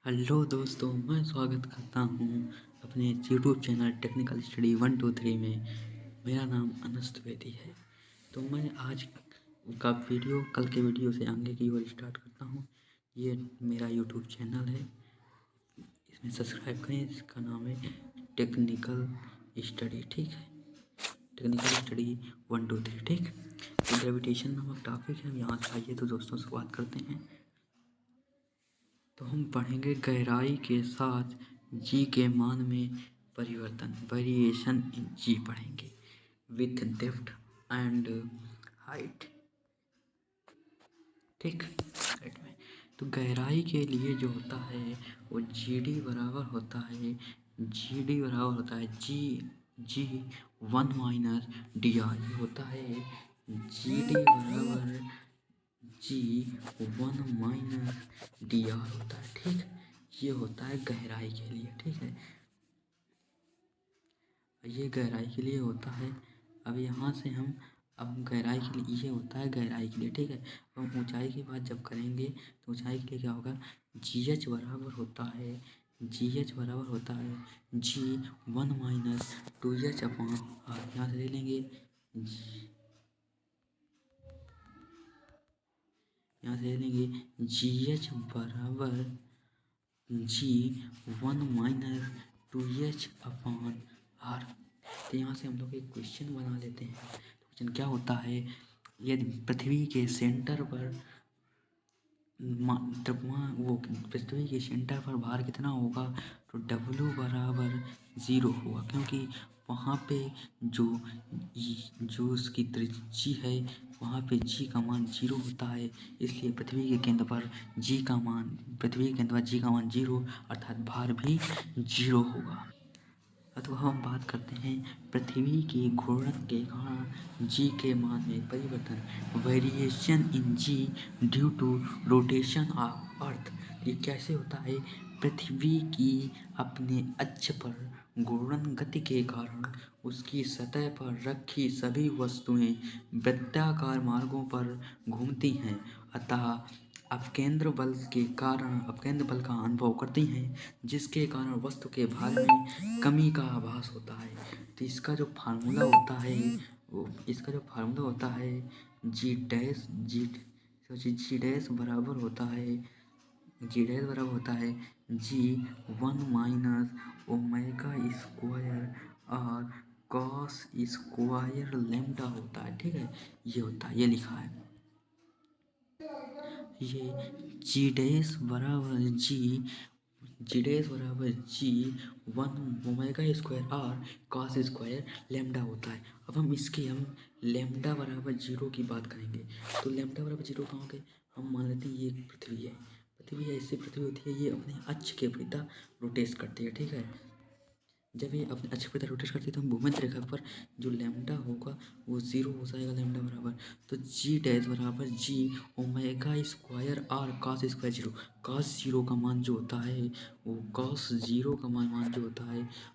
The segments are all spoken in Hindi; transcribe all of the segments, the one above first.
हेलो दोस्तों, मैं स्वागत करता हूँ अपने यूट्यूब चैनल टेक्निकल स्टडी 123 में। मेरा नाम अनस द्विवेदी है। तो मैं आज का वीडियो कल के वीडियो से आगे की ओर स्टार्ट करता हूँ। ये मेरा यूट्यूब चैनल है, इसमें सब्सक्राइब करें। इसका नाम है टेक्निकल स्टडी, ठीक है। टेक्निकल स्टडी 123, ठीक। तो ग्रेविटेशन नामक टॉपिक है। हम यहाँ से आइए तो दोस्तों शुरुआत करते हैं। तो हम पढ़ेंगे गहराई के साथ जी के मान में परिवर्तन, वेरिएशन इन जी पढ़ेंगे विथ डेप्थ एंड हाइट, ठीक। हाइट में तो गहराई के लिए जो होता है वो जी डी बराबर होता है, जी 1 - डी आर होता है। जी डी बराबर जी 1 - डी आर होता है, ठीक। ये होता है गहराई के लिए, ठीक है। ये गहराई के लिए होता है। अब यहाँ से हम अब गहराई के लिए ये होता है गहराई के लिए, ठीक है। अब हम ऊंचाई की बात जब करेंगे तो ऊंचाई के लिए क्या होगा, जी एच बराबर होता है जी 1 - 2h/r। यहाँ से ले लेंगे जी एच बराबर जी 1 - 2h/r। तो यहाँ से हम लोग एक क्वेश्चन बना लेते हैं। तो क्वेश्चन क्या होता है, यदि पृथ्वी के सेंटर पर पृथ्वी के सेंटर पर भार कितना होगा, तो W बराबर 0 होगा, क्योंकि वहाँ पे जो उसकी त्रिज्या है वहाँ पे जी का मान 0 होता है। इसलिए पृथ्वी के केंद्र पर जी का मान 0, अर्थात भार भी 0 होगा। तो हम बात करते हैं पृथ्वी के घूर्णन के कारण जी के मान में परिवर्तन, variation in G due to rotation of earth. ये कैसे होता है, पृथ्वी की अपने अक्ष पर घूर्णन गति के कारण उसकी सतह पर रखी सभी वस्तुएं वृत्ताकार मार्गों पर घूमती हैं, अतः अपकेंद्र बल का अनुभव करती हैं, जिसके कारण वस्तु के भार में कमी का आभास होता है। तो इसका जो फार्मूला होता है जी डैश बराबर होता है जी 1 - ओमेगा स्क्वायर और कॉस स्क्वायर लैम्डा होता है, ठीक है। ये होता है, ये लिखा है। ये जी डैश बराबर जी 1 ओमेगा स्क्वायर और कॉस स्क्वायर लैम्डा होता है। अब हम लैम्डा बराबर 0 की बात करेंगे। तो लैम्डा बराबर 0 कहाँ होंगे, हम मान लेते हैं ये पृथ्वी है। ऐसी पृथ्वी होती है, ये अपने अक्ष के विपरीत रोटेट करती है, ठीक है। जब ये अपने अक्ष पर रोटेट करती है तो हम भूमध्य रेखा पर जो लैम्डा होगा वो 0 हो जाएगा, लैम्डा बराबर। तो जी डैश बराबर जी ओमेगा स्क्वायर और कॉस स्क्वायर 0। कॉस 0 का मान जो होता है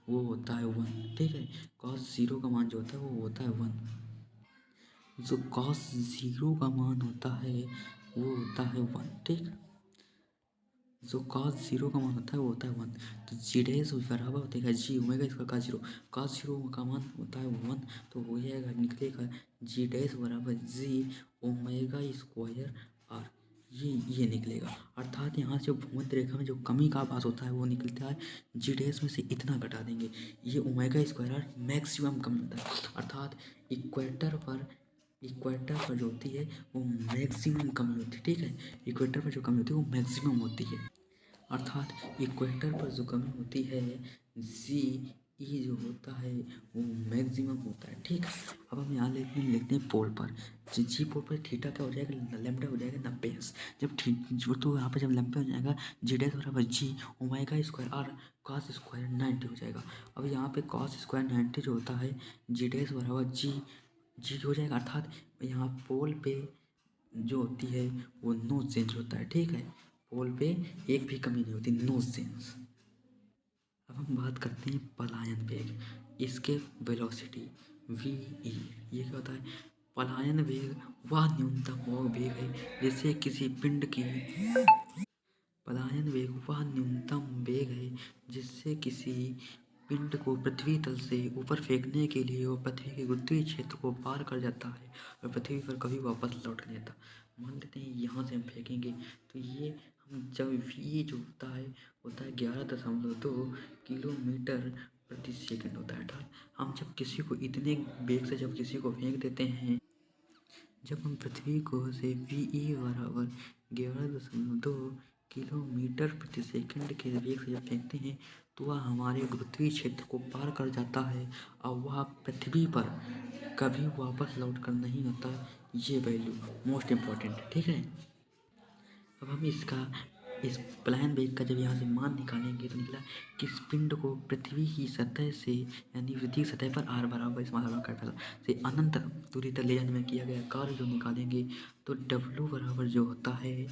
वो होता है 1, ठीक है। कॉस 0 का मान जो होता है वो होता है 1। जो कॉस 0 का मान होता है वो होता है 1, ठीक। जो cos 0 का मान होता है वो होता है 1। तो जी डैश बराबर होता है जी ओमेगा स्क्वायर cos 0 का मान होता है 1, तो हो जाएगा, निकलेगा जी डैश बराबर जी ओमेगा स्क्वायर आर। ये निकलेगा, अर्थात यहाँ से भूमध्य रेखा में जो कमी का आभास होता है वो निकलता है। जी डैश में से इतना घटा देंगे, ये ओमेगा स्क्वायर आर मैक्सिमम कमी होता है, अर्थात इक्वेटर पर जो होती है वो मैक्सिमम कमी होती है, ठीक है। इक्वेटर पर जो कमी होती है वो मैक्सिमम होती है, अर्थात इक्वेटर पर जो कमी होती है जी ई जो होता है वो मैक्सिमम होता है, ठीक। अब हम यहाँ लिखते हैं पोल पर। जी पोल पर थीटा क्या हो जाएगा, लैम्डा हो जाएगा 90। तो यहाँ पर जब लैम्डा हो जाएगा जी डैश बराबर जी ओमेगा स्क्वायर और कॉस स्क्वायर 90 हो जाएगा। अब यहाँ पे कॉस स्क्वायर 90 जो होता है जी डैश बराबर जी हो जाएगा, अर्थात यहाँ पोल पे जो होती है वो नो चेंज होता है, ठीक है। पोल पे एक भी कमी नहीं होती, नो चेंज। अब हम बात करते हैं पलायन वेग, इसके वेलोसिटी वी ई। ये क्या होता है, पलायन वेग वह न्यूनतम वेग है जिससे किसी पिंड की पलायन वेग वह न्यूनतम वेग है जिससे किसी पिंड को पृथ्वी तल से ऊपर फेंकने के लिए वो पृथ्वी के गुरुत्वीय क्षेत्र को पार कर जाता है और पृथ्वी पर कभी वापस लौट नहीं आता। मान लेते हैं यहाँ से हम फेंकेंगे तो ये हम जब ये जो होता है 11.2 किलोमीटर प्रति सेकंड होता है। अर्थात हम जब किसी को इतने वेग से जब किसी को फेंक देते हैं, जब हम पृथ्वी को से वी बराबर 11.2 किलोमीटर प्रति सेकंड के वेग से जब फेंकते हैं तो वह हमारे गुरुत्वीय क्षेत्र को पार कर जाता है और वह पृथ्वी पर कभी वापस लौट कर नहीं आता। ये वैल्यू मोस्ट इम्पॉर्टेंट है, ठीक है। अब हम इस प्लान वेग का जब यहाँ से मान निकालेंगे तो निकला कि इस पिंड को पृथ्वी की सतह से यानी पृथ्वी की सतह पर आर बराबर इस मात्रा कैपिटल से अनंत दूरी तक ले जाने में किया गया कार्य जो निकालेंगे तो डब्ल्यू बराबर जो होता है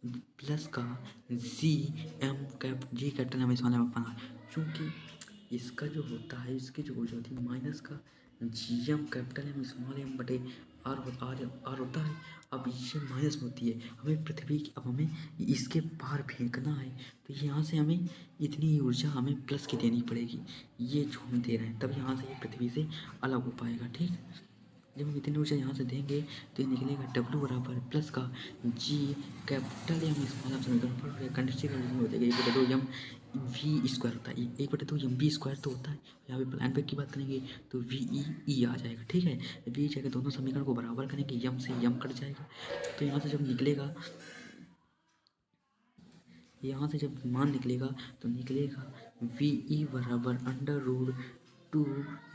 प्लस का जी कैपिटल हमें इस मामले में पाना, क्योंकि इसका जो होता है इसकी जो ऊर्जा होती है माइनस का G M capital M small M बटे आर होता है। अब ये माइनस में होती है हमें पृथ्वी की, अब हमें इसके पार फेंकना है तो यहाँ से हमें इतनी ऊर्जा हमें प्लस की देनी पड़ेगी, ये जो हम दे रहे हैं तब यहाँ से ये पृथ्वी से अलग हो पाएगा, ठीक। जब हम इतनी ऊर्जा यहाँ से देंगे तो ये निकलेगा डब्ल्यू बराबर प्लस का जी कैपिटल एम स्मॉल समीकरण पर कंडक्टिव एनर्जी हो जाएगा 1/2 एम वी स्क्वायर होता है, 1/2 एम वी स्क्वायर तो होता है। यहाँ पे प्लान पे की बात करेंगे तो वी ई आ जाएगा, ठीक है। वी जाएगा, दोनों समीकरण को बराबर करेंगे, यम से यम कट जाएगा तो यहाँ से जब निकलेगा, यहाँ से जब मान निकलेगा तो निकलेगा वी ई बराबर √2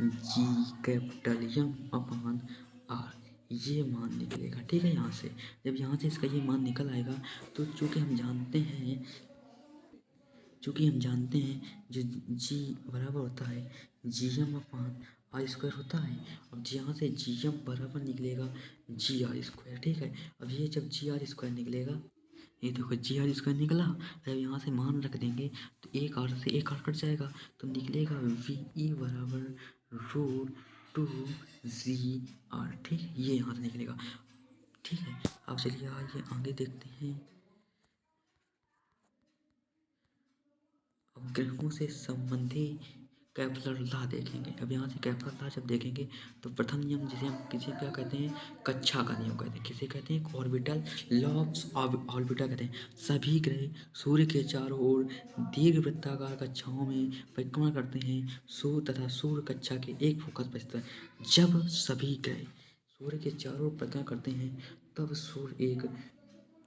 G capital M upon are, ये मान निकलेगा, ठीक है। यहाँ से जब यहाँ से इसका ये मान निकल आएगा तो चूँकि हम जानते हैं जो जी बराबर होता है G M upon R square होता है। अब यहाँ से जी एम बराबर निकलेगा जी आर स्क्वायर, ठीक है। अब ये जब जी आर स्क्वायर निकलेगा, ये देखो जी आर स्क्वायर निकला, जब यहाँ से मान रख देंगे तो एक आर से एक आर कट जाएगा तो निकलेगा वी ई बराबर √2 जी आर, ठीक, ये यहाँ से निकलेगा, ठीक है। अब चलिए आइए आगे देखते हैं। अब ग्रहों से संबंधी कैप्लर लॉ देखेंगे। अब यहाँ से कैप्लर लॉ जब देखेंगे तो प्रथम नियम जिसे हम किसे क्या कहते हैं, कक्षा का नियम कहते हैं, किसे कहते हैं, ऑर्बिटल लॉ ऑफ ऑर्बिटल कहते हैं। सभी ग्रह सूर्य के चारों ओर दीर्घ वृत्ताकार कक्षाओं में परिक्रमा करते हैं। सूर्य तथा सूर्य कक्षा के एक फोकस पर स्थित है। जब सभी ग्रह सूर्य के चारों ओर परिक्रमा करते हैं तब सूर्य एक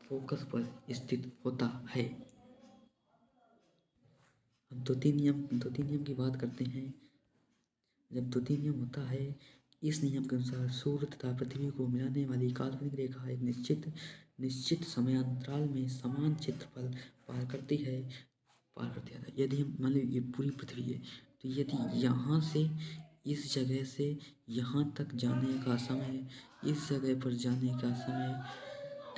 फोकस पर स्थित होता है। अब दो तीन नियम की बात करते हैं। जब द्वितीय नियम होता है, इस नियम के अनुसार सूर्य तथा पृथ्वी को मिलाने वाली काल्पनिक रेखा एक निश्चित समयांतराल में समान क्षेत्रफल पार करती है। यदि हम मान लो ये पूरी पृथ्वी है तो यदि यहाँ से इस जगह से यहाँ तक जाने का समय, इस जगह पर जाने का समय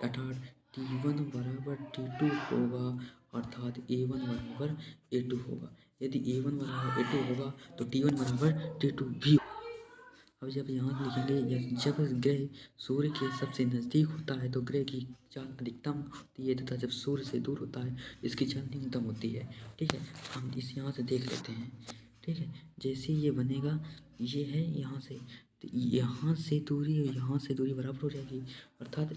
अर्थात T1 बराबर T2 होगा, अर्थात A1 बराबर A2 होगा। यदि A1 बराबर A2 होगा तो T1 बराबर T2 भी। अब जब यहाँ लिखेंगे जब ग्रह सूर्य के सबसे नज़दीक होता है तो ग्रह की चाल अधिकतम होती है तथा जब सूर्य से दूर होता है इसकी चाल न्यूनतम होती है, ठीक है। हम इस यहाँ से देख लेते हैं, ठीक है। जैसे ये बनेगा, ये है यहाँ से, तो यहाँ से दूरी बराबर हो जाएगी, अर्थात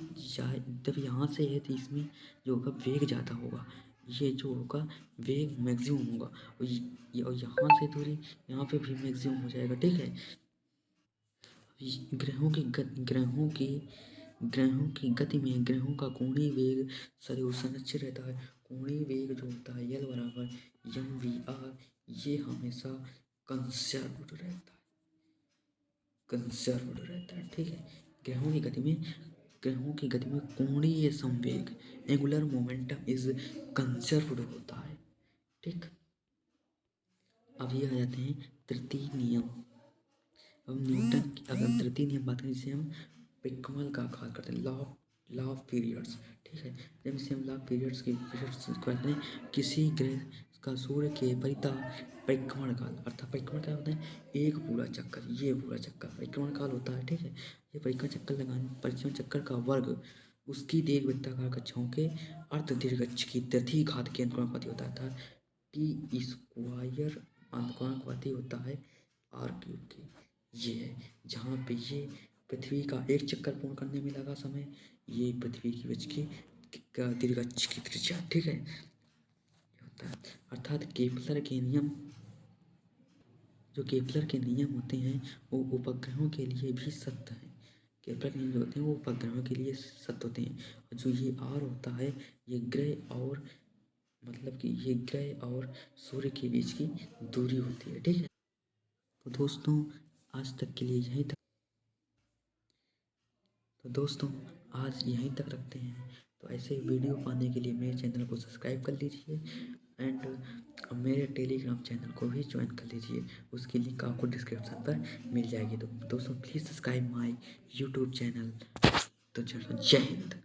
जब यहाँ से है तो इसमें जो होगा वेग ज़्यादा होगा, ये जो होगा वेग मैक्सिमम होगा और यहाँ से दूरी यहाँ पे भी मैक्सिमम हो जाएगा, ठीक है। ग्रहों की गति में ग्रहों का कोणीय वेग संरक्षित रहता है। कोणीय वेग जो होता है L बराबर एम वी आर, ये हमेशा कंजर्व्ड रहता है, ठीक है। ग्रहों की गति में कोणीय संवेग एंगुलर मोमेंटम इज कंजर्व्ड होता है, ठीक। अब ये आ जाते हैं तृतीय नियम। अब हम तृतीय नियम बात करें जिसे हम पिकमल का आकार करते हैं, लॉ ऑफ पीरियड्स, ठीक है। जब इसे हम लॉ ऑफ पीरियड्स कहते हैं, किसी ग्रह का सूर्य के परिक्रमण काल, अर्थात परिक्रमण क्या होता है, एक पूरा चक्कर, ये पूरा चक्कर परिक्रमण काल होता है, ठीक है। ये परिक्रमण चक्कर का वर्ग उसकी दीर्घ वृत्ताकार कक्षाओं के अर्ध दीर्घअक्ष की तिथि घात के अनुपाती होता था। टी स्क्वायर अनुपाती होता है आर क्यूब के। ये है जहाँ पे ये पृथ्वी का एक चक्कर पूर्ण करने में लगा समय, ये पृथ्वी की अक्ष की दीर्घअक्ष की त्रिज्या, ठीक है, होता है। अर्थात केपलर के नियम, जो केपलर के नियम होते हैं वो उपग्रहों के लिए भी सत्य हैं। केपलर के नियम जो होते हैं वो उपग्रहों के लिए सत्य होते हैं। और जो ये आर होता है ये ग्रह और मतलब कि ये ग्रह और सूर्य के बीच की दूरी होती है, ठीक है। तो दोस्तों आज तक के लिए यहीं तक, तो दोस्तों आज यहीं तक रखते हैं। तो ऐसे वीडियो पाने के लिए मेरे चैनल को सब्सक्राइब कर लीजिए एंड मेरे टेलीग्राम चैनल को भी ज्वाइन कर लीजिए, उसकी लिंक आपको डिस्क्रिप्शन पर मिल जाएगी। तो दोस्तों please subscribe my YouTube channel. तो चलो जय हिंद।